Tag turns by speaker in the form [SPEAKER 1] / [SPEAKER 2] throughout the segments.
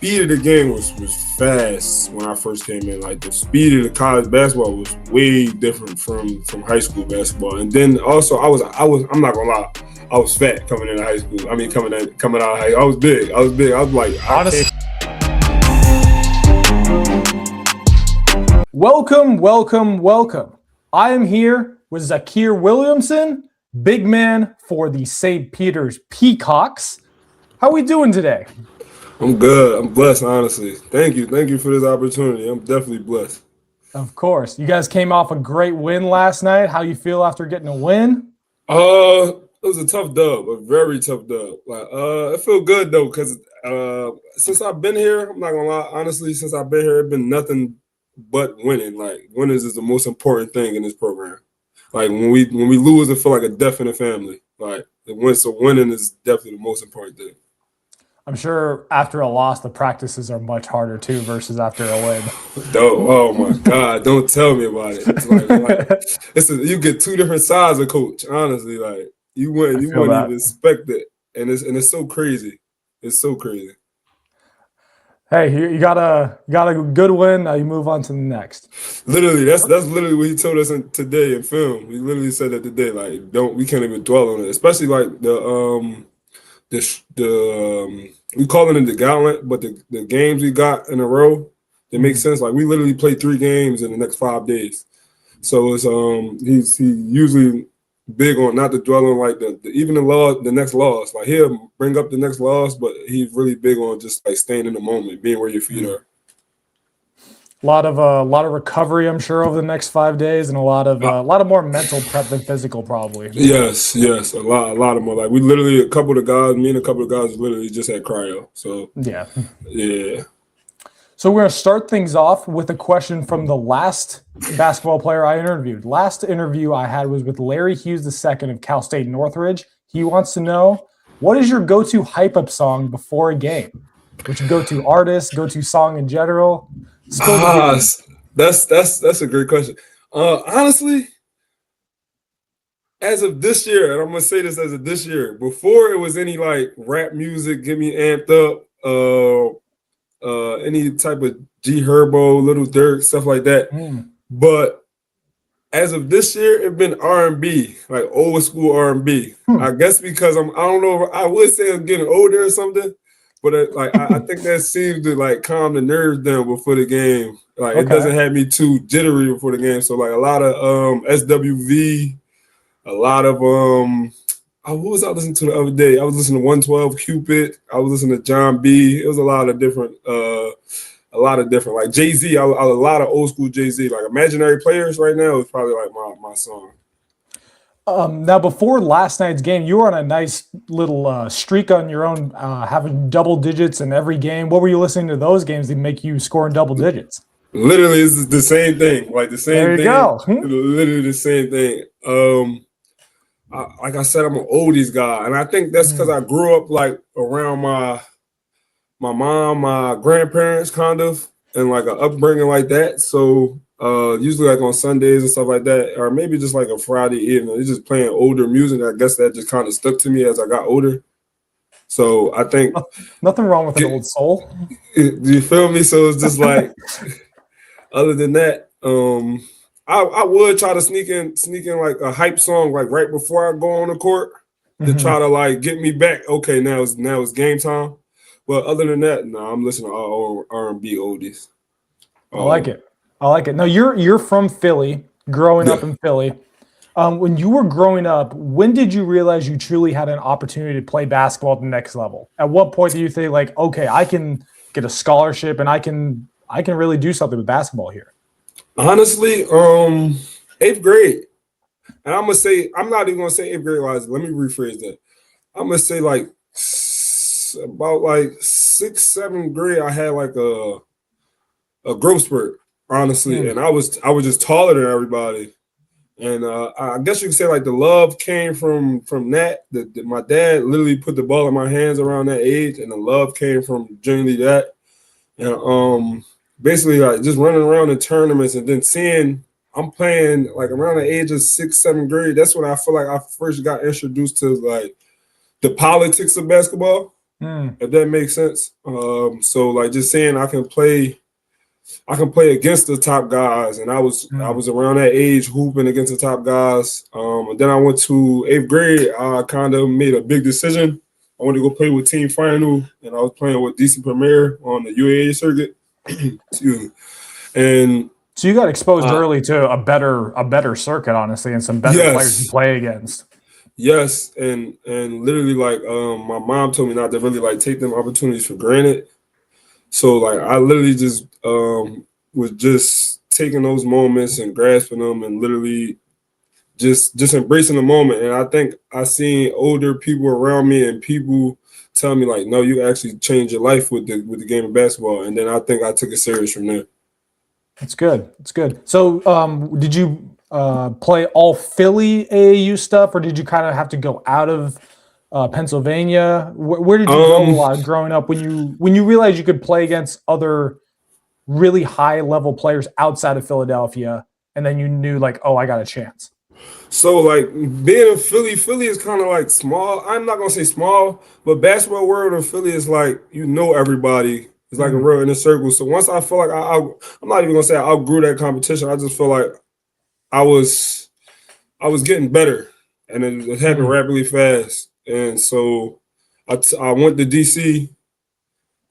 [SPEAKER 1] speed of the game was fast when I first came in. Like the speed of the college basketball was way different from high school basketball. And then also I'm not gonna lie, I was fat coming into high school. I mean coming out of high school. I was big. I was like
[SPEAKER 2] honestly. Welcome. I am here with Zaakir Williamson, big man for the St. Peter's Peacocks. How are we doing today?
[SPEAKER 1] I'm good. I'm blessed, honestly. Thank you for this opportunity. I'm definitely blessed.
[SPEAKER 2] Of course. You guys came off a great win last night. How you feel after getting a win?
[SPEAKER 1] It was a tough dub, a very tough dub. Like, it feel good though, because since I've been here, I'm not gonna lie, honestly, since I've been here, it's been nothing but winning. Like, winners is the most important thing in this program. Like when we lose, it feel like a death in the family. Like so winning is definitely the most important thing.
[SPEAKER 2] I'm sure after a loss, the practices are much harder too versus after a win.
[SPEAKER 1] Oh my God! Don't tell me about it. It's you get two different sides of coach. Honestly, like you wouldn't even expect it, and it's so crazy. It's so crazy.
[SPEAKER 2] Hey, you got a good win. Now you move on to the next.
[SPEAKER 1] Literally, that's literally what he told us today in film. He literally said that today. Like, we can't even dwell on it, especially like we calling it the gauntlet, but the games we got in a row, it makes sense. Like we literally played 3 games in the next 5 days, so it's he's usually big on not to dwell on like the next loss. Like he'll bring up the next loss, but he's really big on just like staying in the moment, being where your feet are.
[SPEAKER 2] A lot of recovery, I'm sure, over the next 5 days, and a lot of more mental prep than physical, probably.
[SPEAKER 1] Yes, a lot of more. Like we literally, me and a couple of guys literally just had cryo. So yeah.
[SPEAKER 2] So we're gonna start things off with a question from the last basketball player I interviewed. Last interview I had was with Larry Hughes II of Cal State Northridge. He wants to know, what is your go-to hype-up song before a game? What's your go-to artist, go-to song in general?
[SPEAKER 1] That's a great question. Honestly, as of this year, and I'm gonna say this as of this year, before it was any like rap music, get me amped up, any type of G Herbo, Little Durk, stuff like that. But as of this year, it's been R&B, like old school R&B. I guess because I don't know, I would say I'm getting older or something. But I think that seems to like calm the nerves down before the game. Like It doesn't have me too jittery before the game. So like a lot of SWV, a lot of what was I listening to the other day? I was listening to 112 Cupid. I was listening to John B. It was a lot of different like Jay-Z. A lot of old school Jay-Z. Like Imaginary Players right now is probably like my song.
[SPEAKER 2] Now, before last night's game, you were on a nice little streak on your own, having double digits in every game. What were you listening to those games that make you score in double digits?
[SPEAKER 1] Literally, it's the same thing. Like the same thing.
[SPEAKER 2] There you go.
[SPEAKER 1] Literally the same thing. Like I said, I'm an oldies guy, and I think that's because I grew up like around my mom, my grandparents, kind of, and like an upbringing like that. So usually like on Sundays and stuff like that, or maybe just like a Friday evening, it's just playing older music. I guess that just kind of stuck to me as I got older. So I think
[SPEAKER 2] nothing wrong with an old soul.
[SPEAKER 1] Do you feel me? So it's just like, other than that, I would try to sneak in like a hype song like right before I go on the court to try to like get me back. Okay, now it's game time. But other than that, no, I'm listening to all R&B oldies.
[SPEAKER 2] I like it. Now you're from Philly, growing up in Philly. When you were growing up, when did you realize you truly had an opportunity to play basketball at the next level? At what point do you think like, okay, I can get a scholarship and I can really do something with basketball here?
[SPEAKER 1] Honestly, 8th grade. And I'm not even gonna say 8th grade, let me rephrase that. I'm gonna say like about like 6th, 7th grade, I had like a growth spurt, honestly. And I was just taller than everybody. And I guess you could say like the love came from that. My dad literally put the ball in my hands around that age, and the love came from genuinely that. And basically like just running around in tournaments and then seeing I'm playing like around the age of 6th, 7th grade. That's when I feel like I first got introduced to like the politics of basketball. if that makes sense. So like just saying I can play against the top guys, and I was around that age hooping against the top guys. And then I went to 8th grade. I kind of made a big decision. I wanted to go play with Team Final, and I was playing with DC Premier on the UAA circuit. Excuse me. And
[SPEAKER 2] so you got exposed early to a better circuit, honestly, and some better players to play against.
[SPEAKER 1] Yes, and literally like my mom told me not to really like take them opportunities for granted. So like I literally just was just taking those moments and grasping them and literally just embracing the moment. And I think I seen older people around me and people tell me like, no, you actually changed your life with the game of basketball. And then I think I took it serious from there.
[SPEAKER 2] That's good. That's good. So did you play all Philly AAU stuff, or did you kind of have to go out of Pennsylvania? Where did you go a lot growing up when you realized you could play against other really high level players outside of Philadelphia, and then you knew like, oh, I got a chance?
[SPEAKER 1] So like being in Philly is kind of like small. I'm not gonna say small, but basketball world in Philly is like everybody. It's like a real inner circle. So once I feel like I'm not even gonna say I outgrew that competition. I just feel like I was getting better, and it happened rapidly fast. And so I went to DC.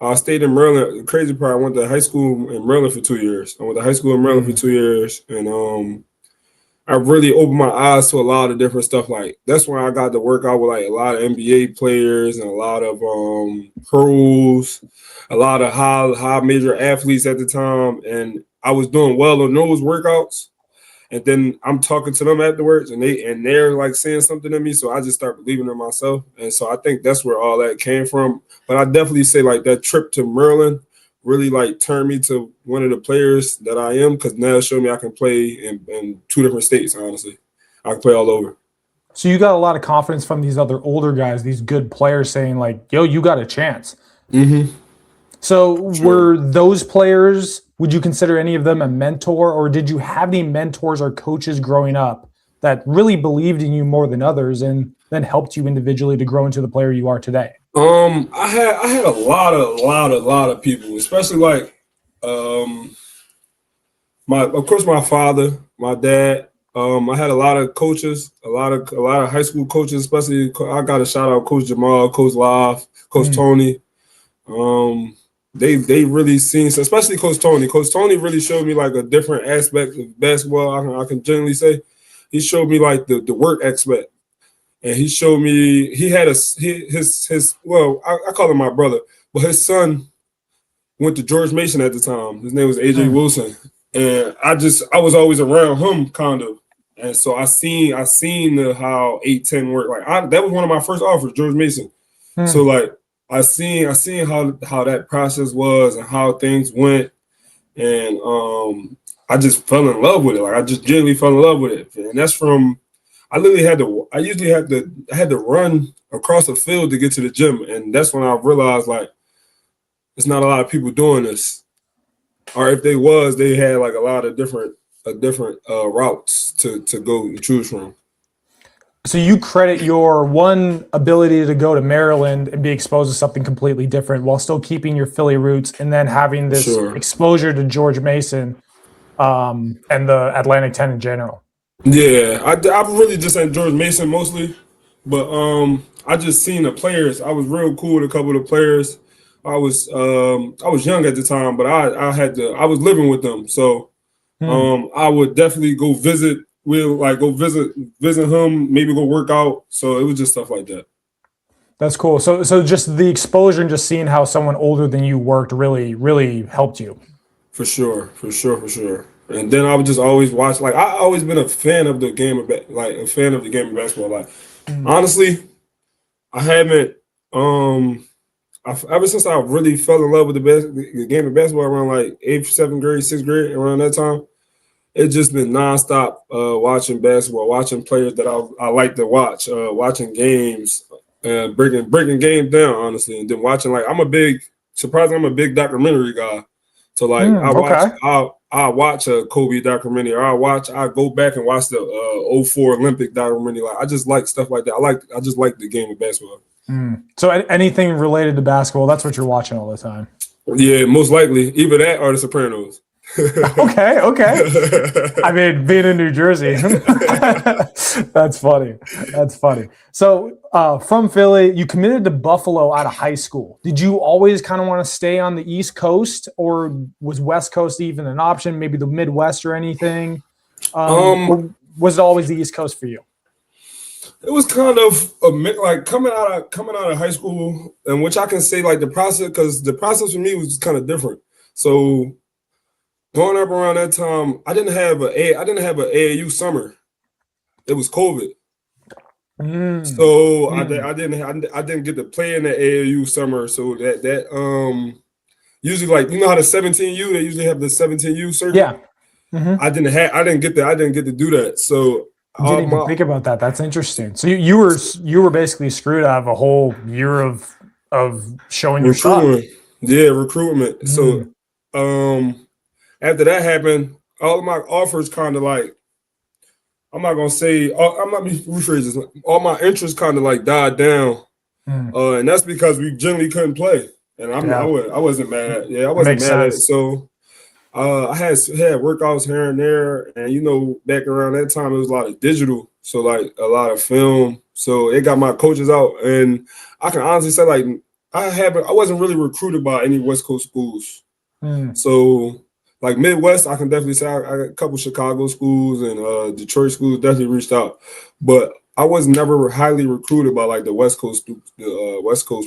[SPEAKER 1] I stayed in Maryland. The crazy part, I went to high school in Maryland for 2 years. I went to high school in Maryland for 2 years, and I really opened my eyes to a lot of different stuff. Like that's when I got to work out with like a lot of NBA players and a lot of pros, a lot of high major athletes at the time, and I was doing well on those workouts. And then I'm talking to them afterwards, and they're like saying something to me, so I just start believing in myself. And so I think that's where all that came from. But I definitely say like that trip to Maryland really like turned me to one of the players that I am, because now it showed me I can play in 2 different states. Honestly, I can play all over.
[SPEAKER 2] So you got a lot of confidence from these other older guys, these good players, saying like, "Yo, you got a chance." So were those players? Would you consider any of them a mentor, or did you have any mentors or coaches growing up that really believed in you more than others, and then helped you individually to grow into the player you are today?
[SPEAKER 1] I had a lot of people, especially like my father, my dad. I had a lot of coaches, a lot of high school coaches, especially I got to shout out Coach Jamal, Coach Love, Coach Tony. They really seen, especially Coach Tony. Coach Tony really showed me like a different aspect of basketball. I can generally say he showed me like the work aspect. And he showed me he had his I call him my brother, but his son went to George Mason at the time. His name was AJ Wilson, and I was always around him kind of, and so I seen how 8-10 worked. Like that was one of my first offers, George Mason. So like I seen how that process was and how things went, and I just fell in love with it. Like I just genuinely fell in love with it, and that's from. I usually had to run across the field to get to the gym. And that's when I realized like, it's not a lot of people doing this. Or if they was, they had like a lot of different routes to go and choose from.
[SPEAKER 2] So you credit your one ability to go to Maryland and be exposed to something completely different while still keeping your Philly roots, and then having this exposure to George Mason and the Atlantic 10 in general.
[SPEAKER 1] Yeah, I really just at George Mason mostly, but I just seen the players. I was real cool with a couple of the players. I was young at the time, but I was living with them, so I would definitely go visit. We'll like go visit him, maybe go work out. So it was just stuff like that.
[SPEAKER 2] That's cool. So just the exposure and just seeing how someone older than you worked really helped you.
[SPEAKER 1] For sure. And then I would just always watch. Like I always been a fan of the game of basketball. Like honestly, I haven't. Ever since I really fell in love with the game of basketball around like 8th, 7th grade, 6th grade, around that time, it's just been nonstop watching basketball, watching players that I like to watch, watching games, breaking games down, honestly, and then watching like I'm a big documentary guy. So like I watch a Kobe documentary, or I go back and watch the 04 Olympic documentary. Like I just like stuff like that. I just like the game of basketball.
[SPEAKER 2] So anything related to basketball, that's what you're watching all the time.
[SPEAKER 1] Yeah, most likely. Either that or The Sopranos.
[SPEAKER 2] Okay. I mean, being in New Jersey, that's funny. So from Philly, you committed to Buffalo out of high school. Did you always kind of want to stay on the East Coast, or was West Coast even an option? Maybe the Midwest or anything? Or was it always the East Coast for you?
[SPEAKER 1] It was kind of a mix, like coming out of high school, and which I can say like the process, because the process for me was kind of different. So growing up around that time, I didn't have an AAU summer. It was COVID, so I didn't get to play in the AAU summer. So that usually, like, you know how the 17U, they usually have the 17U circuit.
[SPEAKER 2] Yeah.
[SPEAKER 1] I didn't get to do that. So
[SPEAKER 2] I didn't even think about that. That's interesting. So you were basically screwed out of a whole year of showing your stuff.
[SPEAKER 1] Yeah, recruitment. So after that happened, all of my offers kind of like, I'm not rephrase this. All my interests kind of like died down, and that's because we generally couldn't play. And I wasn't mad. Yeah, I wasn't mad at it. So I had workouts here and there, and you know, back around that time it was a lot of digital, so like a lot of film. So it got my coaches out, and I can honestly say like I wasn't really recruited by any West Coast schools. So like Midwest, I can definitely say I got a couple Chicago schools and Detroit schools definitely reached out, but I was never highly recruited by like the West Coast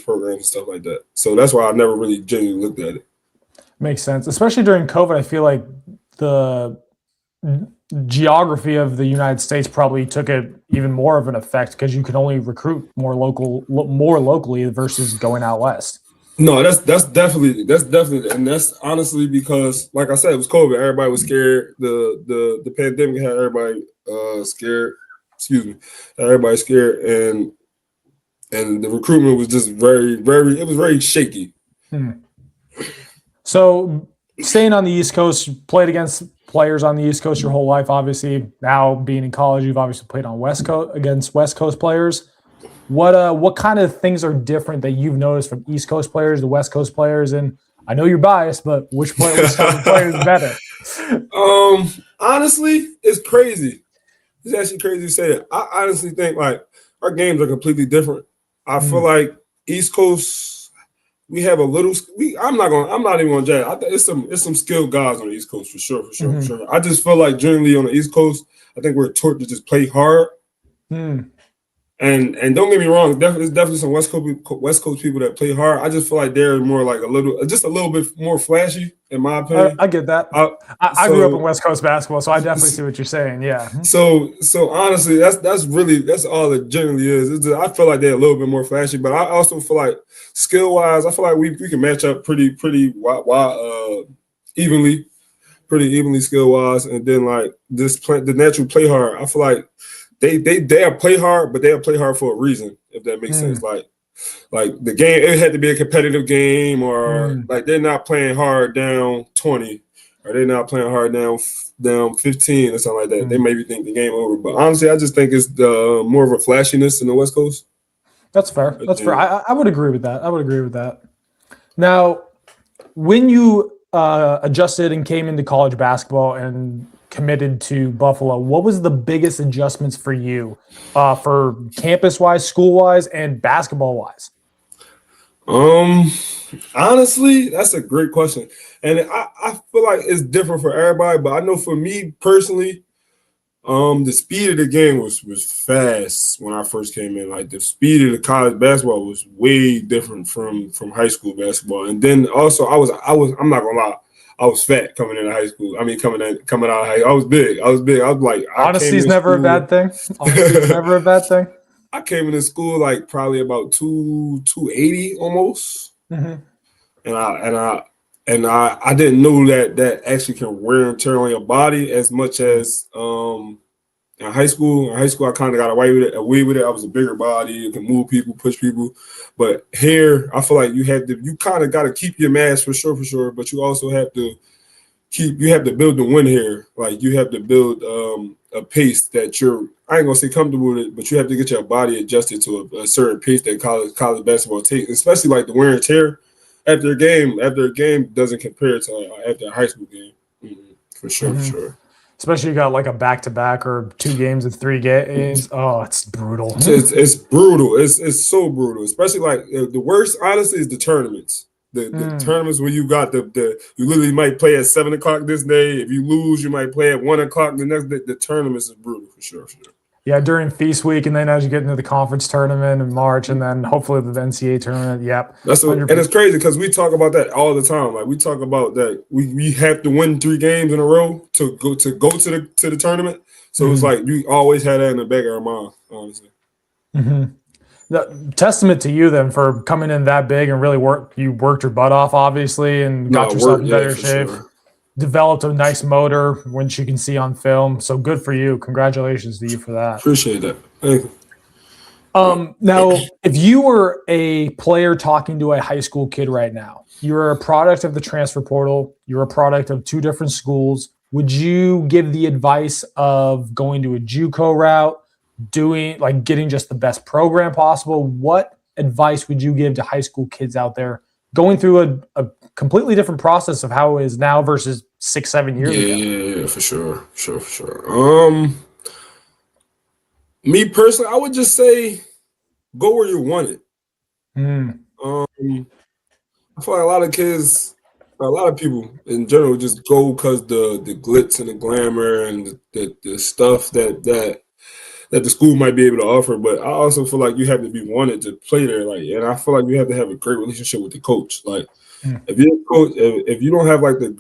[SPEAKER 1] programs and stuff like that. So that's why I never really genuinely looked at it.
[SPEAKER 2] Makes sense, especially during COVID. I feel like the geography of the United States probably took it even more of an effect because you could only recruit more locally versus going out west.
[SPEAKER 1] No, that's definitely, and that's honestly because, like I said, it was COVID. Everybody was scared. The pandemic had everybody scared. Excuse me, everybody scared, and the recruitment was just very shaky.
[SPEAKER 2] So, staying on the East Coast, you played against players on the East Coast your whole life. Obviously, now being in college, you've obviously played on against West Coast players. What kind of things are different that you've noticed from East Coast players to West Coast players? And I know you're biased, but which type of player is better?
[SPEAKER 1] Honestly, it's crazy. It's actually crazy to say that. I honestly think like our games are completely different. I feel like East Coast, we have a little. I'm not even gonna judge. I think it's some skilled guys on the East Coast for sure. I just feel like generally on the East Coast, I think we're taught to just play hard. And don't get me wrong, there's definitely some West Coast people that play hard. I just feel like they're more like a little bit more flashy, in my opinion.
[SPEAKER 2] I get that. I grew up in West Coast basketball, so I definitely see what you're saying. Yeah.
[SPEAKER 1] So honestly, that's all it generally is. I feel like they're a little bit more flashy, but I also feel like skill wise, I feel like we can match up pretty evenly skill wise, and then like the natural play hard. I feel like they'll play hard, but they'll play hard for a reason, if that makes sense. Like the game, it had to be a competitive game, or like they're not playing hard down 20, or they're not playing hard down 15 or something like that. They maybe think the game over. But honestly, I just think it's more of a flashiness in the West Coast.
[SPEAKER 2] That's fair. That's fair. I would agree with that. Now, when you adjusted and came into college basketball and committed to Buffalo, what was the biggest adjustments for you for campus-wise, school-wise, and basketball-wise?
[SPEAKER 1] Honestly, that's a great question. And I feel like it's different for everybody, but I know for me personally, the speed of the game was fast when I first came in. Like the speed of the college basketball was way different from high school basketball. And then also I'm not gonna lie, I was fat coming into high school. I mean, coming out of high school, I was big. I was like,
[SPEAKER 2] honesty is never a bad thing. Honesty is never a bad thing.
[SPEAKER 1] I came into school like probably about 280 almost, and I didn't know that actually can wear and tear on your body as much as in high school. In high school, I kind of got away with it. I was a bigger body, you can move people, push people. But here, I feel like you kind of got to keep your mass for sure. But you also have to build the win here. Like you have to build a pace that you're I ain't gonna say comfortable with it, but you have to get your body adjusted to a certain pace that college basketball takes, especially like the wear and tear after a game. After a game doesn't compare to after a high school game. For sure, for sure.
[SPEAKER 2] Especially you got like a back-to-back or 2 games of 3 games. Oh, it's brutal.
[SPEAKER 1] It's brutal. It's so brutal. Especially like the worst, honestly, is the tournaments. The tournaments where you got you literally might play at 7 o'clock this day. If you lose, you might play at 1 o'clock the next day. The tournaments is brutal for sure.
[SPEAKER 2] Yeah, during feast week, and then as you get into the conference tournament in March, and then hopefully the NCAA tournament. Yep,
[SPEAKER 1] and it's crazy because we talk about that all the time. Like we talk about that we have to win 3 games in a row to go to the tournament. So it's like you always had that in the back of our mind, honestly.
[SPEAKER 2] The testament to you then for coming in that big and really worked your butt off, obviously, and got yourself in better shape. Sure. Developed a nice motor, which you can see on film. So good for you. Congratulations to you for that.
[SPEAKER 1] Appreciate that. Thank you.
[SPEAKER 2] Now, if you were a player talking to a high school kid right now, you're a product of the transfer portal, you're a product of 2 different schools. Would you give the advice of going to a JUCO route, getting just the best program possible? What advice would you give to high school kids out there going through a completely different process of how it is now versus 6-7 years ago?
[SPEAKER 1] Yeah, for sure. Me personally, I would just say go where you want it. I feel like a lot of kids, a lot of people in general just go because the glitz and the glamour and the stuff that the school might be able to offer, but I also feel like you have to be wanted to play there. And I feel like you have to have a great relationship with the coach. If you're a coach, if you don't have like a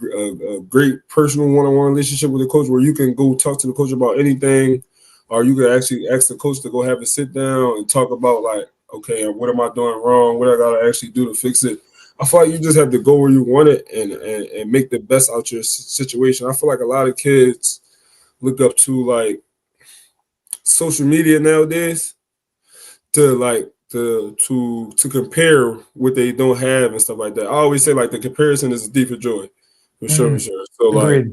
[SPEAKER 1] great personal one-on-one relationship with the coach where you can go talk to the coach about anything, or you can actually ask the coach to go have a sit down and talk about like, okay, what am I doing wrong? What I gotta actually do to fix it? I feel like you just have to go where you want it and make the best out your situation. I feel like a lot of kids look up to like social media nowadays to compare what they don't have and stuff like that. I always say like the comparison is a thief of joy, for sure. So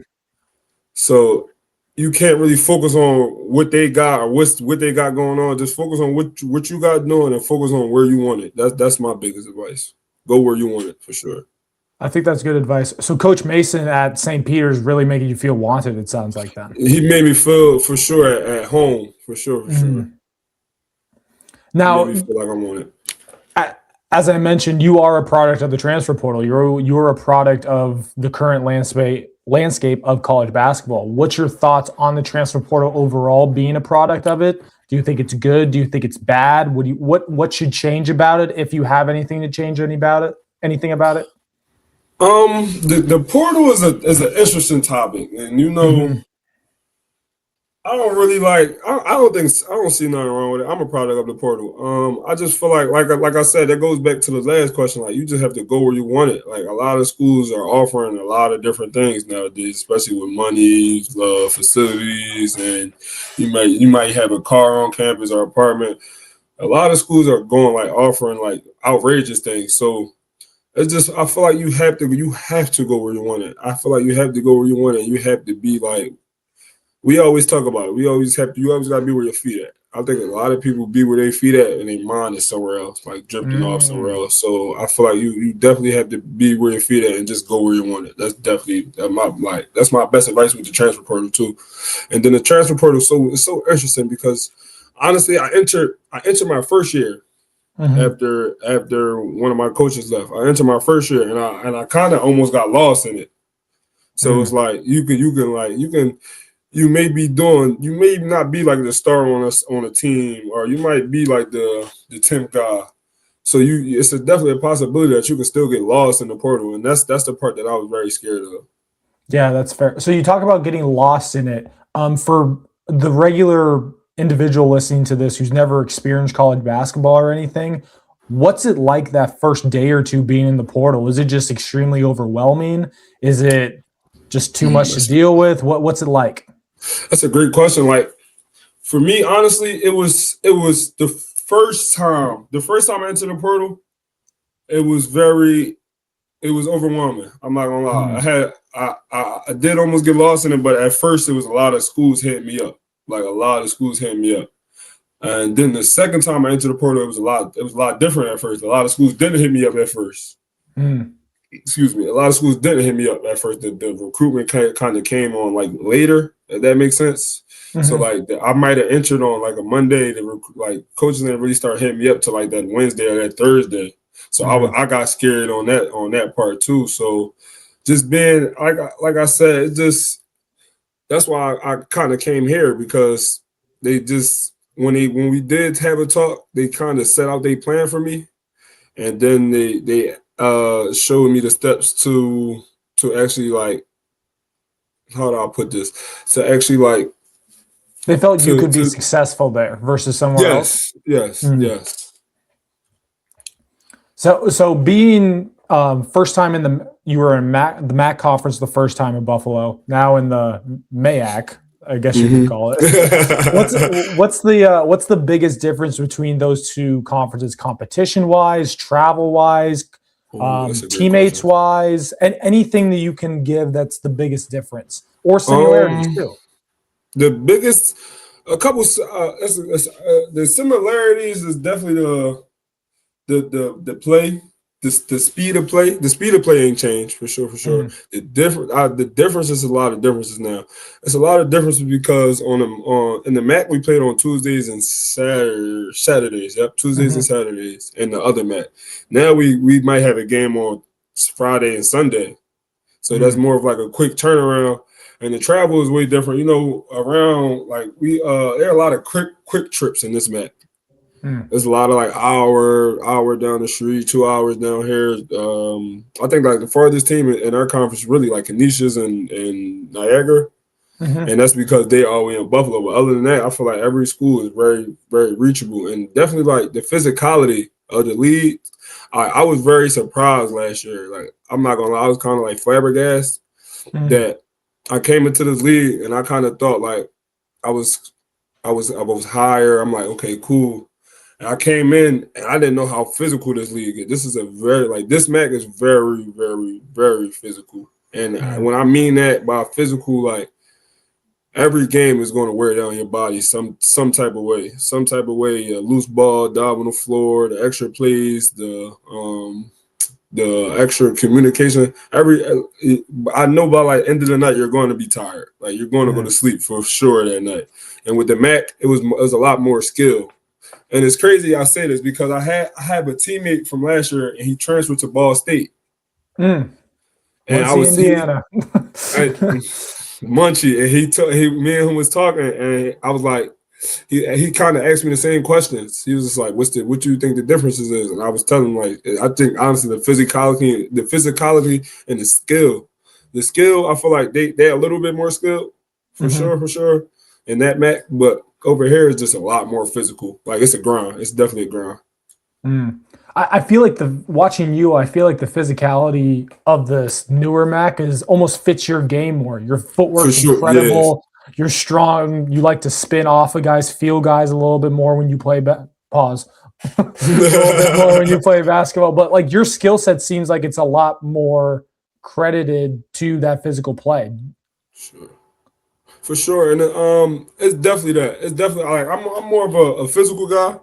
[SPEAKER 1] so you can't really focus on what they got or what they got going on. Just focus on what you got doing and focus on where you want it. That's my biggest advice. Go where you want it, for sure.
[SPEAKER 2] I think that's good advice. So Coach Mason at St. Peter's really making you feel wanted, it sounds like that.
[SPEAKER 1] He made me feel, for sure, at home, for sure.
[SPEAKER 2] Now,
[SPEAKER 1] he made me feel like I'm on it.
[SPEAKER 2] As I mentioned, you are a product of the transfer portal. You're a product of the current landscape of college basketball. What's your thoughts on the transfer portal overall being a product of it? Do you think it's good? Do you think it's bad? What should change about it if you have anything to change anything about it?
[SPEAKER 1] The portal is an interesting topic, and I don't really like. I don't see nothing wrong with it. I'm a product of the portal. I just feel like I said, that goes back to the last question. Like you just have to go where you want it. Like a lot of schools are offering a lot of different things nowadays, especially with money, facilities, and you might have a car on campus or apartment. A lot of schools are offering like outrageous things. So it's just, I feel like you have to go where you want it. I feel like you have to go where you want it. You have to be like. We always talk about it. You always got to be where your feet at. I think a lot of people be where their feet at and their mind is somewhere else, like drifting off somewhere else. So I feel like you definitely have to be where your feet at and just go where you want it. That's my best advice with the transfer portal too. And then the transfer portal is so interesting because honestly, I entered my first year after one of my coaches left. I entered my first year and I kind of almost got lost in it. So it's like you may not be like the star on a team, or you might be like the 10th guy. So it's definitely a possibility that you can still get lost in the portal, and that's the part that I was very scared of.
[SPEAKER 2] Yeah, that's fair. So you talk about getting lost in it. For the regular individual listening to this who's never experienced college basketball or anything, what's it like that first day or two being in the portal? Is it just extremely overwhelming? Is it just too much to deal with? What's it like?
[SPEAKER 1] That's a great question. Like for me, honestly, it was the first time I entered the portal, it was overwhelming. I'm not gonna lie. I did almost get lost in it, but at first it was a lot of schools hitting me up. Like a lot of schools hit me up. And then the second time I entered the portal, it was a lot different at first. A lot of schools didn't hit me up at first. Excuse me. A lot of schools didn't hit me up at first. The recruitment kind of came on like later, if that makes sense. So like I might have entered on like a Monday. Like coaches didn't really start hitting me up till like that Wednesday or that Thursday. So I got scared on that part too. So just being like I said, it just that's why I kind of came here, because they just when we did have a talk, they kind of set out their plan for me, and then they showed me the steps to actually, like, how do I put this? To actually, like,
[SPEAKER 2] they felt you could be successful there versus somewhere else.
[SPEAKER 1] Yes.
[SPEAKER 2] So being first time you were in the MAAC conference the first time in Buffalo, now in the MAAC, I guess you could call it. What's the biggest difference between those two conferences, competition wise, travel wise, teammates wise, and anything that you can give that's the biggest difference or similarities too?
[SPEAKER 1] The biggest, the similarities is definitely the play. The speed of play, ain't changed for sure. The difference is a lot of differences now. It's a lot of differences because in the MAAC we played on Tuesdays and Saturdays. Yep, Tuesdays and Saturdays. In the other MAAC, now we might have a game on Friday and Sunday, so that's more of like a quick turnaround. And the travel is way different. You know, around like there are a lot of quick trips in this MAAC. There's a lot of like hour down the street, 2 hours down here. I think like the farthest team in our conference really like Canisius and Niagara, and that's because they all in Buffalo. But other than that, I feel like every school is very, very reachable, and definitely like the physicality of the league. I was very surprised last year. Like, I'm not gonna lie, I was kind of like flabbergasted that I came into this league and I kind of thought like I was higher. I'm like, okay, cool. And I came in and I didn't know how physical this league is. This is this MAAC is very, very, very physical. And when I mean that by physical, like every game is going to wear down your body some type of way. Some type of way, loose ball, dive on the floor, the extra plays, the extra communication. I know by like end of the night you're going to be tired. Like you're going to go to sleep for sure that night. And with the MAAC, it was a lot more skill. And it's crazy I say this because I have a teammate from last year and he transferred to Ball State. And I was
[SPEAKER 2] Indiana.
[SPEAKER 1] Munchie, and me and him was talking, and I was like, he kind of asked me the same questions. He was just like, what do you think the differences is? And I was telling him, like, I think honestly the physicality and the skill. The skill, I feel like they're a little bit more skilled for sure. In that MAAC, but over here is just a lot more physical. Like it's a grind. It's definitely a grind.
[SPEAKER 2] I feel like watching you, I feel like the physicality of this newer MAAC is almost fits your game more. Your footwork is incredible. Yes. You're strong. You like to spin off of guys, feel guys a little bit more when you play pause. A little bit more when you play basketball. But like your skill set seems like it's a lot more credited to that physical play.
[SPEAKER 1] Sure. For sure, and it's definitely that. It's definitely like I'm more of a physical guy,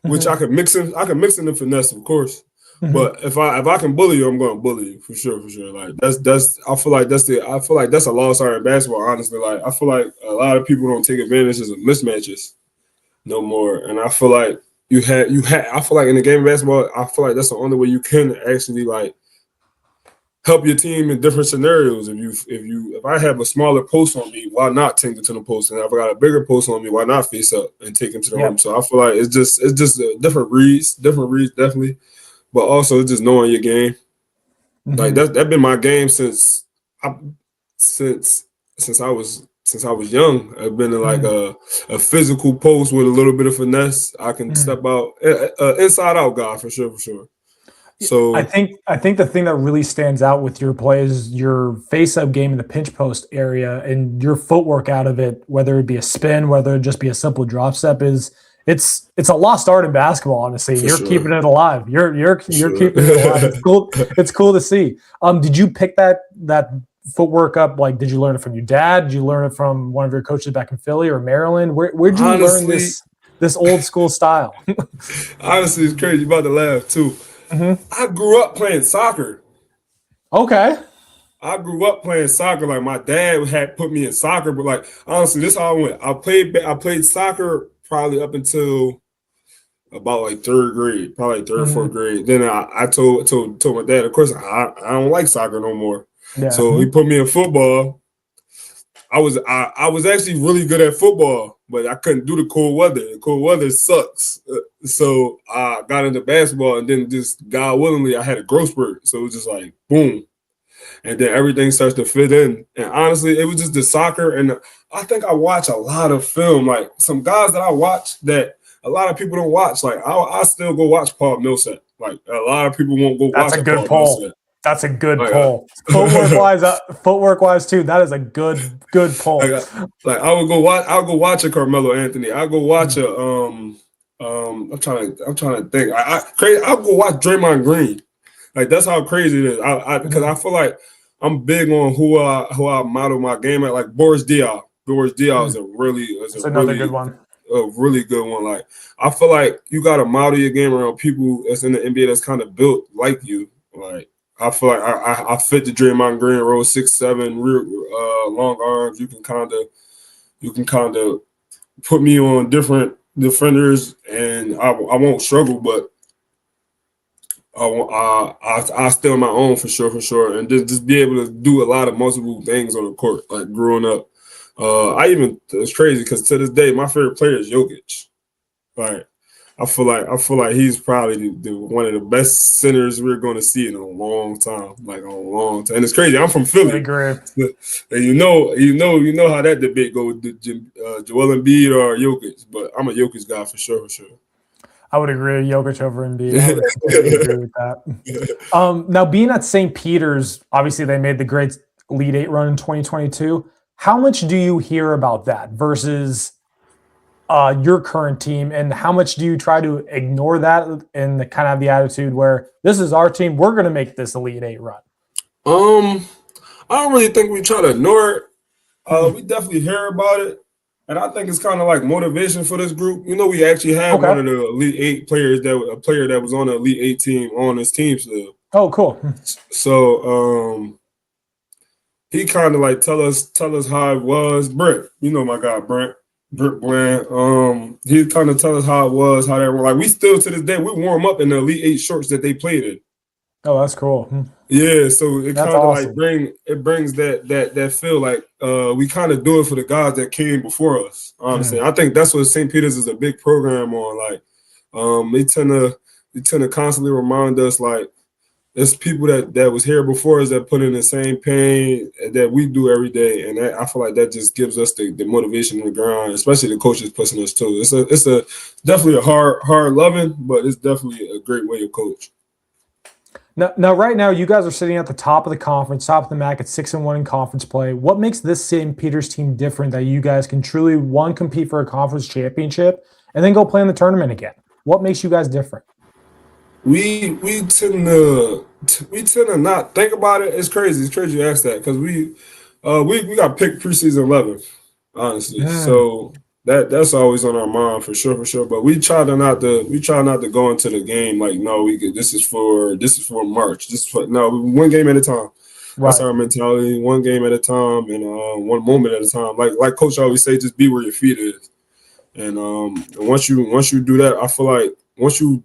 [SPEAKER 1] which I can mix in. I can mix in the finesse, of course. But if I can bully you, I'm going to bully you for sure. Like that's. I feel like that's a lost art in basketball. Honestly, like I feel like a lot of people don't take advantages of mismatches no more, and I feel like I feel like in the game of basketball, I feel like that's the only way you can actually like help your team in different scenarios. If I have a smaller post on me, why not take it to the post? And if I got a bigger post on me, why not face up and take him to the rim? So I feel like it's just different reads definitely, but also it's just knowing your game. Like that's been my game since I was young. I've been in like a physical post with a little bit of finesse. I can step out, inside out guy for sure. So
[SPEAKER 2] I think the thing that really stands out with your play is your face-up game in the pinch post area and your footwork out of it, whether it be a spin, whether it just be a simple drop step, it's a lost art in basketball. Honestly, you're keeping it alive. You're keeping it alive. It's cool. It's cool to see. Did you pick that footwork up? Like, did you learn it from your dad? Did you learn it from one of your coaches back in Philly or Maryland? Where'd you learn this old school style?
[SPEAKER 1] Honestly, it's crazy. You're about to laugh too. I grew up playing soccer.
[SPEAKER 2] Okay.
[SPEAKER 1] I grew up playing soccer. Like my dad had put me in soccer, but like honestly, this is how I went. I played soccer probably up until about like third grade, probably third, fourth grade. Then I told my dad, of course, I don't like soccer no more.
[SPEAKER 2] Yeah.
[SPEAKER 1] So he put me in football. I was actually really good at football, but I couldn't do the cold weather. The cold weather sucks. So I got into basketball, and then just God willingly, I had a growth spurt. So it was just like boom. And then everything starts to fit in. And honestly, it was just the soccer. And I think I watch a lot of film, like some guys that I watch that a lot of people don't watch. Like I still go watch Paul Millsap. Like a lot of people won't go watch Paul Millsap.
[SPEAKER 2] That's a good poll. Footwork wise too. That is a good poll.
[SPEAKER 1] Like I'll go watch a Carmelo Anthony. I'll go watch a I'm trying to think. I'll go watch Draymond Green. Like that's how crazy it is. Because I feel like I'm big on who I model my game at. Like Boris Diaw. Boris Diaw is another good one. A really good one. Like I feel like you gotta model your game around people that's in the NBA that's kind of built like you. Like I feel like I fit the Draymond Green role, 6'7", real long arms. You can kind of put me on different defenders, and I won't struggle, but I stay on my own for sure, and just be able to do a lot of multiple things on the court. Like growing up, it's crazy because to this day my favorite player is Jokić. Like I feel like he's probably one of the best centers we're going to see in a long time. Like a long time, and it's crazy. I'm from Philly,
[SPEAKER 2] I agree.
[SPEAKER 1] And you know how that debate goes: Joel Embiid or Jokić. But I'm a Jokić guy for sure.
[SPEAKER 2] I would agree with Jokić over Embiid. I would completely agree with that. Now, being at St. Peter's, obviously they made the great Elite Eight run in 2022. How much do you hear about that versus your current team, and how much do you try to ignore that and kind of have the attitude where this is our team, we're going to make this Elite Eight run?
[SPEAKER 1] I don't really think we try to ignore it. We definitely hear about it. And I think it's kind of like motivation for this group. You know, we actually have one of the Elite Eight players a player that was on the Elite Eight team on this team still.
[SPEAKER 2] Oh, cool.
[SPEAKER 1] So he kind of like tell us how it was. Brent, you know my guy Brent Bland. He kind of tell us how it was, how they were. Like we still to this day we warm up in the Elite Eight shorts that they played in.
[SPEAKER 2] Oh, that's cool.
[SPEAKER 1] Yeah, so it kind of awesome. Like brings that feel like we kind of do it for the guys that came before us. Honestly, I think that's what St. Peter's is a big program on. Like, they tend to constantly remind us like there's people that was here before us that put in the same pain that we do every day, and I feel like that just gives us the motivation to grind, especially the coaches pushing us too. It's definitely a hard loving, but it's definitely a great way to coach.
[SPEAKER 2] Now, right now, you guys are sitting at the top of the conference, top of the MAAC at 6-1 in conference play. What makes this St. Peter's team different that you guys can truly, one, compete for a conference championship and then go play in the tournament again? What makes you guys different?
[SPEAKER 1] We tend to not think about it. It's crazy. It's crazy you ask that because we got picked preseason 11, honestly. So that's always on our mind for sure. But we try not to go into the game like this is for March. One game at a time. Right. That's our mentality. One game at a time and one moment at a time. Like Coach always say, just be where your feet is. And once you do that, I feel like once you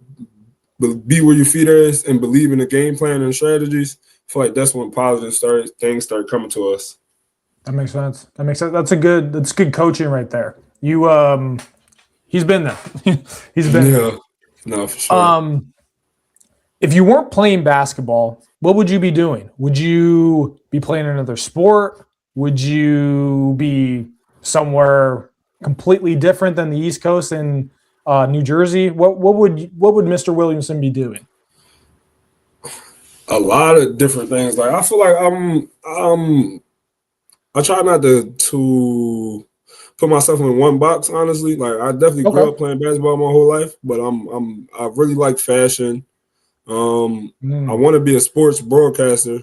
[SPEAKER 1] be where your feet is and believe in the game plan and strategies, I feel like that's when positive things start coming to us.
[SPEAKER 2] That makes sense. That's good coaching right there. He's been there. He's been there.
[SPEAKER 1] No, for sure.
[SPEAKER 2] If you weren't playing basketball, what would you be doing? Would you be playing another sport? Would you be somewhere completely different than the East Coast in New Jersey? What would Mr. Williamson be doing?
[SPEAKER 1] A lot of different things. Like I feel like I try not to put myself in one box, honestly. Like I definitely grew up playing basketball my whole life, but I really like fashion. I want to be a sports broadcaster.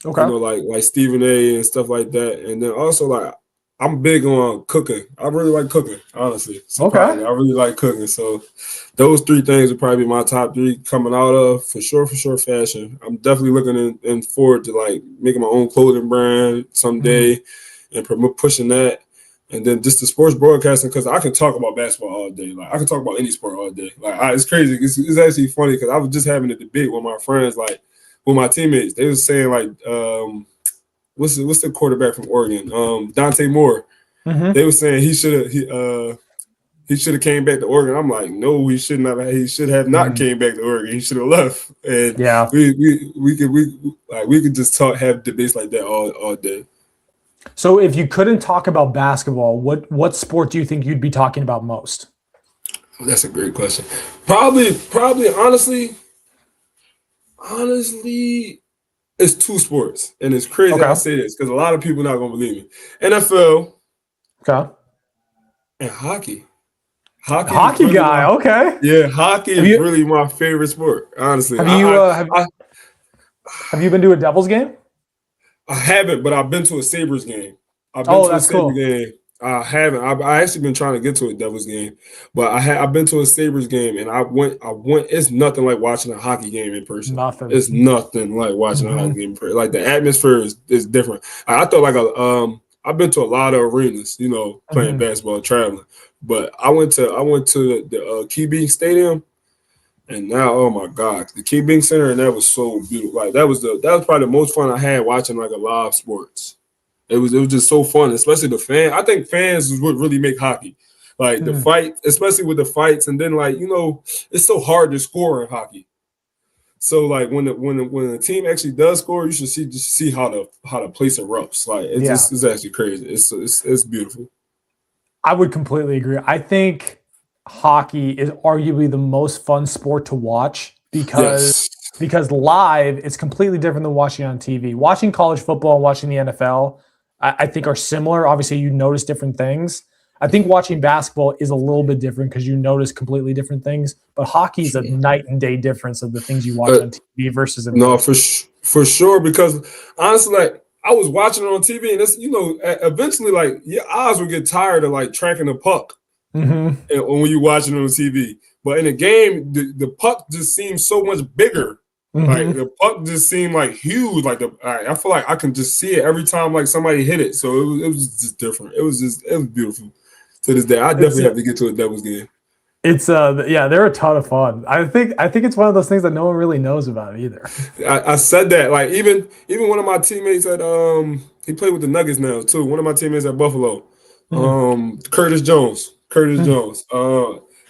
[SPEAKER 2] Okay.
[SPEAKER 1] Like Stephen A. and stuff like that. And then also like I'm big on cooking. I really like cooking, honestly. Surprisingly, I really like cooking. So those three things would probably be my top three coming out of for sure. Fashion. I'm definitely looking in forward to like making my own clothing brand someday and pushing that. And then just the sports broadcasting, because I can talk about basketball all day. Like I can talk about any sport all day. Like it's crazy. It's actually funny because I was just having a debate with my friends, like with my teammates. They was saying like, what's the quarterback from Oregon? Dante Moore. They were saying he should have came back to Oregon. I'm like, no, he should not. He should have not came back to Oregon. He should have left. And we could just have debates like that all day.
[SPEAKER 2] So if you couldn't talk about basketball, what sport do you think you'd be talking about most?
[SPEAKER 1] That's a great question. Probably, honestly, it's two sports, and it's crazy I say this because a lot of people not gonna believe me. NFL, and hockey.
[SPEAKER 2] Hockey really guy, okay.
[SPEAKER 1] Yeah, hockey is really my favorite sport. Honestly,
[SPEAKER 2] have you been to a Devils game?
[SPEAKER 1] I haven't, but I've been to a Sabres game. Game. I haven't. I've actually been trying to get to a Devils game, but I've been to a Sabres game, and I went. It's nothing like watching a hockey game in person.
[SPEAKER 2] Nothing.
[SPEAKER 1] It's nothing like watching a hockey game in person. Like the atmosphere is different. I thought like I've been to a lot of arenas, playing basketball, traveling, but I went to the Key Beach Stadium. And now, oh my God, the Key Bing Center, and that was so beautiful. Like that was probably the most fun I had watching like a live sports. It was just so fun, especially the fans. I think fans is what really make hockey. Like the fight, especially with the fights, and then like it's so hard to score in hockey. So like when the team actually does score, you should see how the place erupts. Like it's actually crazy. It's beautiful.
[SPEAKER 2] I would completely agree. I think hockey is arguably the most fun sport to watch because live it's completely different than watching on TV. Watching college football and watching the NFL, I think are similar. Obviously, you notice different things. I think watching basketball is a little bit different because you notice completely different things. But hockey is a night and day difference of the things you watch on TV versus in
[SPEAKER 1] for sure. Because honestly, like I was watching it on TV, and it's eventually like your eyes will get tired of like tracking the puck. And when you're watching it on TV, but in a game, the puck just seems so much bigger. Like the puck just seemed like huge. Like I feel like I can just see it every time like somebody hit it. So it was just different. It was beautiful. To this day, I definitely have to get to a Devils game.
[SPEAKER 2] It's they're a ton of fun. I think it's one of those things that no one really knows about either.
[SPEAKER 1] I said that like even one of my teammates at he played with the Nuggets now too. One of my teammates at Buffalo, Curtis Jones.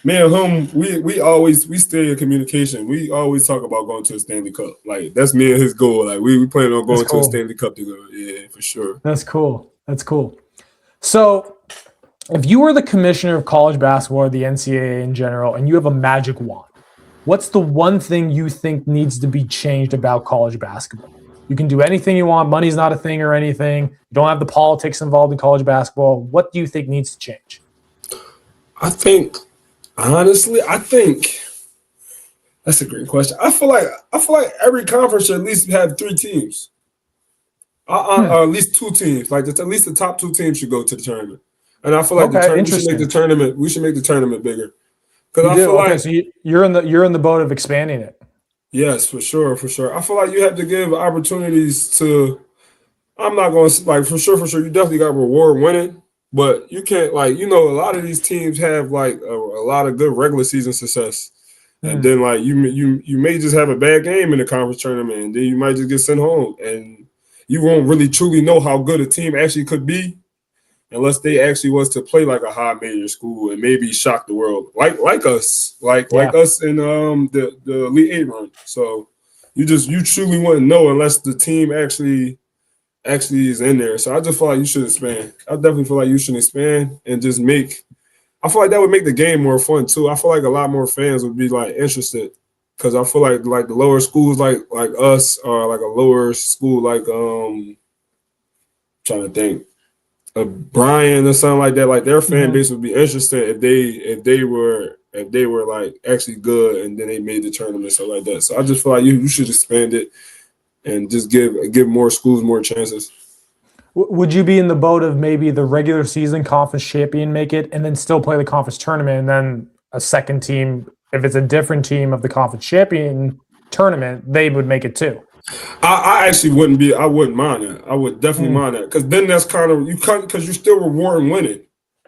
[SPEAKER 1] Me and him, we stay in communication. We always talk about going to a Stanley Cup. Like that's me and his goal. Like we plan on going to a Stanley Cup together. Yeah, for sure.
[SPEAKER 2] That's cool. So if you were the commissioner of college basketball or the NCAA in general, and you have a magic wand, what's the one thing you think needs to be changed about college basketball? You can do anything you want. Money's not a thing or anything. You don't have the politics involved in college basketball. What do you think needs to change?
[SPEAKER 1] Honestly, that's a great question. I feel like every conference should at least have 3 teams, or at least 2 teams. Like at least the top 2 teams should go to the tournament. And I feel like we should make the tournament. We should make the tournament bigger. Because I feel like
[SPEAKER 2] so you're in the boat of expanding it.
[SPEAKER 1] Yes, for sure. I feel like you have to give opportunities to. I'm not going to like for sure. You definitely got reward winning. But you can't a lot of these teams have like a lot of good regular season success, and then like you may just have a bad game in the conference tournament, and then you might just get sent home, and you won't really truly know how good a team actually could be, unless they actually was to play like a high major school and maybe shock the world, like us, like us in the Elite 8 run. So you truly wouldn't know unless the team actually is in there. So I just feel like you should expand. I definitely feel like you should expand and just I feel like that would make the game more fun too. I feel like a lot more fans would be like interested because I feel like the lower schools like us or like a lower school like trying to think Brian or something like that. Like their fan base would be interested if they were like actually good and then they made the tournament stuff like that. So I just feel like you should expand it. and just give more schools more chances.
[SPEAKER 2] Would you be in the boat of maybe the regular season conference champion make it and then still play the conference tournament and then a second team, if it's a different team of the conference champion tournament, they would make it too?
[SPEAKER 1] I actually I wouldn't mind that. I would definitely mind that because then that's kind of because you're still rewarding winning.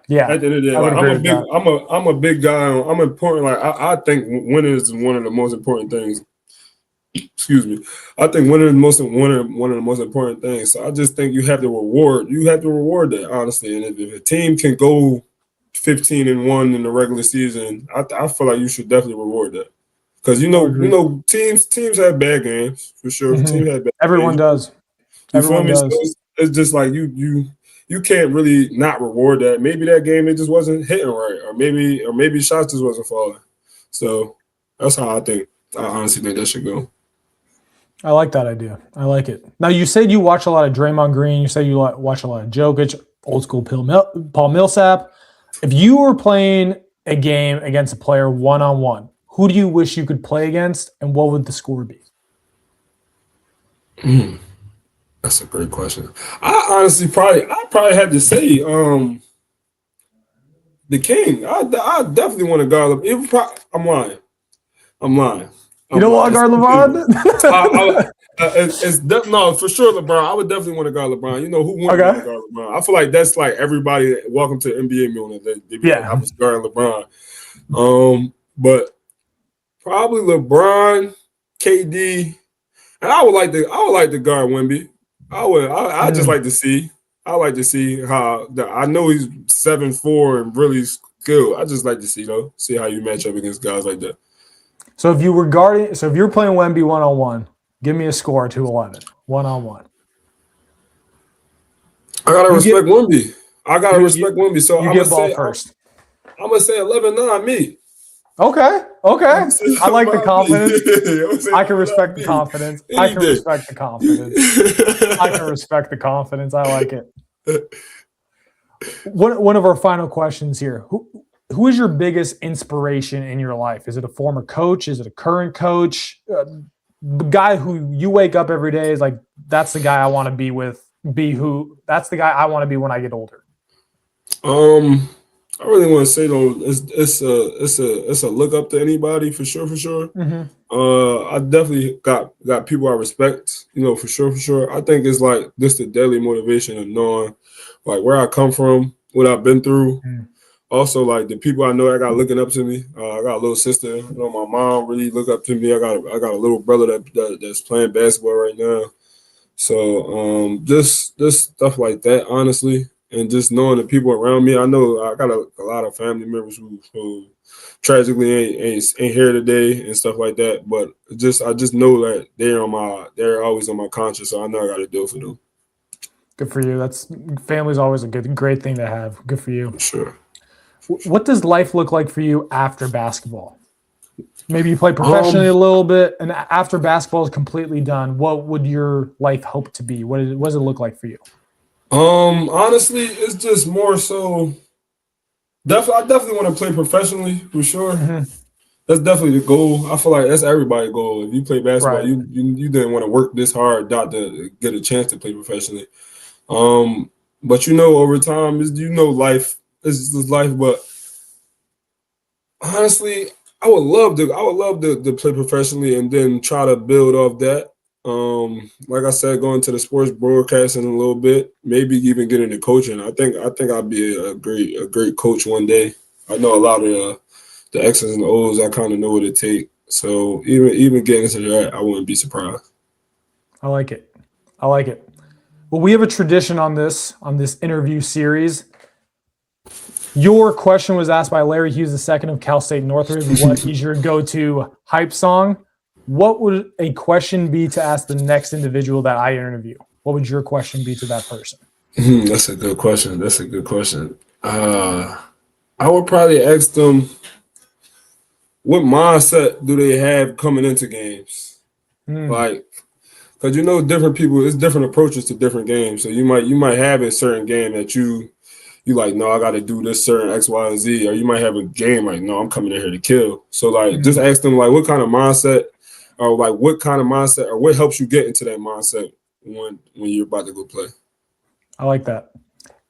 [SPEAKER 2] Yeah,
[SPEAKER 1] at the end of the day, like, I'm a big guy. I'm important. Like I think winning is one of the most important things. Excuse me. I think winning is one of the most important things. So I just think you have to reward. You have to reward that, honestly. And if a team can go 15-1 in the regular season, I feel like you should definitely reward that. Because teams have bad games for sure. Teams have bad
[SPEAKER 2] Everyone
[SPEAKER 1] games.
[SPEAKER 2] does.
[SPEAKER 1] Everyone does. So it's just like you can't really not reward that. Maybe that game it just wasn't hitting right, or maybe shots just wasn't falling. So that's how I think. I honestly think that should go.
[SPEAKER 2] I like that idea. I like it. Now, you said you watch a lot of Draymond Green. You said you watch a lot of Jokić, old school Paul Millsap. If you were playing a game against a player one-on-one, who do you wish you could play against, and what would the score be?
[SPEAKER 1] That's a great question. I honestly probably have to say the King. I definitely want to guard him. I'm lying.
[SPEAKER 2] You don't want to guard LeBron?
[SPEAKER 1] No, for sure, LeBron. I would definitely want to guard LeBron. You know who wouldn't want to guard LeBron? I feel like that's like everybody. Welcome to NBA moment. They be like, I was guarding LeBron. But probably LeBron, KD, and I would like to guard Wemby. I just like to see. I like to see how I know he's 7'4" and really skilled. I just like to see how you match up against guys like that.
[SPEAKER 2] So if you're playing Wemby one-on-one, give me a score 2-11 one-on-one.
[SPEAKER 1] I gotta respect Wemby. Wemby. So
[SPEAKER 2] I'm gonna say first.
[SPEAKER 1] I'm gonna say 11-9 me.
[SPEAKER 2] Okay. I like the confidence. I can respect the confidence. I can respect the confidence. I like it. One of our final questions here. Who is your biggest inspiration in your life? Is it a former coach? Is it a current coach? The guy who you wake up every day is like, that's the guy I want to be with. That's the guy I want to be when I get older.
[SPEAKER 1] I really want to say though, it's a look up to anybody for sure. I definitely got people I respect, for sure. I think it's like just the daily motivation of knowing like where I come from, what I've been through. Also, like the people I know, I got looking up to me. I got a little sister. My mom really look up to me. I got a little brother that's playing basketball right now. So just stuff like that, honestly, and just knowing the people around me. I know I got a lot of family members who tragically ain't here today and stuff like that. But I just know that they're always on my conscience. So I know I got to do it for them.
[SPEAKER 2] Good for you. Family's always a great thing to have. Good for you.
[SPEAKER 1] Sure.
[SPEAKER 2] What does life look like for you after basketball? Maybe you play professionally a little bit, and after basketball is completely done, what would your life hope to be? What does it look like for you?
[SPEAKER 1] Honestly, it's just more so. I definitely want to play professionally for sure. That's definitely the goal. I feel like that's everybody's goal. If you play basketball, right. you didn't want to work this hard not to get a chance to play professionally. But over time, life. This is life, but honestly, I would love to play professionally and then try to build off that. Like I said, going to the sports broadcasting a little bit, maybe even get into coaching. I think I'd be a great coach one day. I know a lot of the X's and O's. I kind of know what it takes. So even getting into that, I wouldn't be surprised.
[SPEAKER 2] I like it. Well, we have a tradition on this interview series. Your question was asked by Larry Hughes II of Cal State Northridge. What is your go-to hype song? What would a question be to ask the next individual that I interview? What would your question be to that person?
[SPEAKER 1] That's a good question. I would probably ask them, what mindset do they have coming into games? Like, because different people, it's different approaches to different games. So you might have a certain game that you like, no, I got to do this certain X, Y, and Z. Or you might have a game like, no, I'm coming in here to kill. So, like, just ask them, like, what kind of mindset or like what kind of mindset or what helps you get into that mindset when you're about to go play.
[SPEAKER 2] I like that.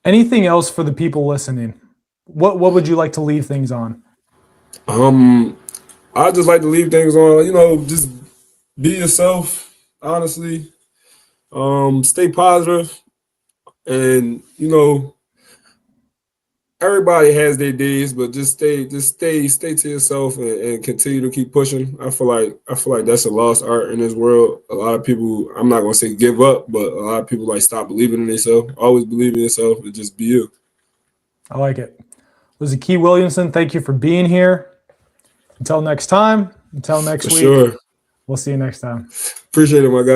[SPEAKER 2] Anything else for the people listening? What would you like to leave things on?
[SPEAKER 1] I just like to leave things on, you know, just be yourself, honestly. Stay positive, and you know, everybody has their days, but just stay to yourself and continue to keep pushing. I feel like that's a lost art in this world. A lot of people, I'm not gonna say give up, but a lot of people like stop believing in themselves. Always believe in yourself and just be you.
[SPEAKER 2] I like it. Zaakir Williamson, thank you for being here. Until next time, until next week.
[SPEAKER 1] Sure.
[SPEAKER 2] We'll see you next time.
[SPEAKER 1] Appreciate it, my guy.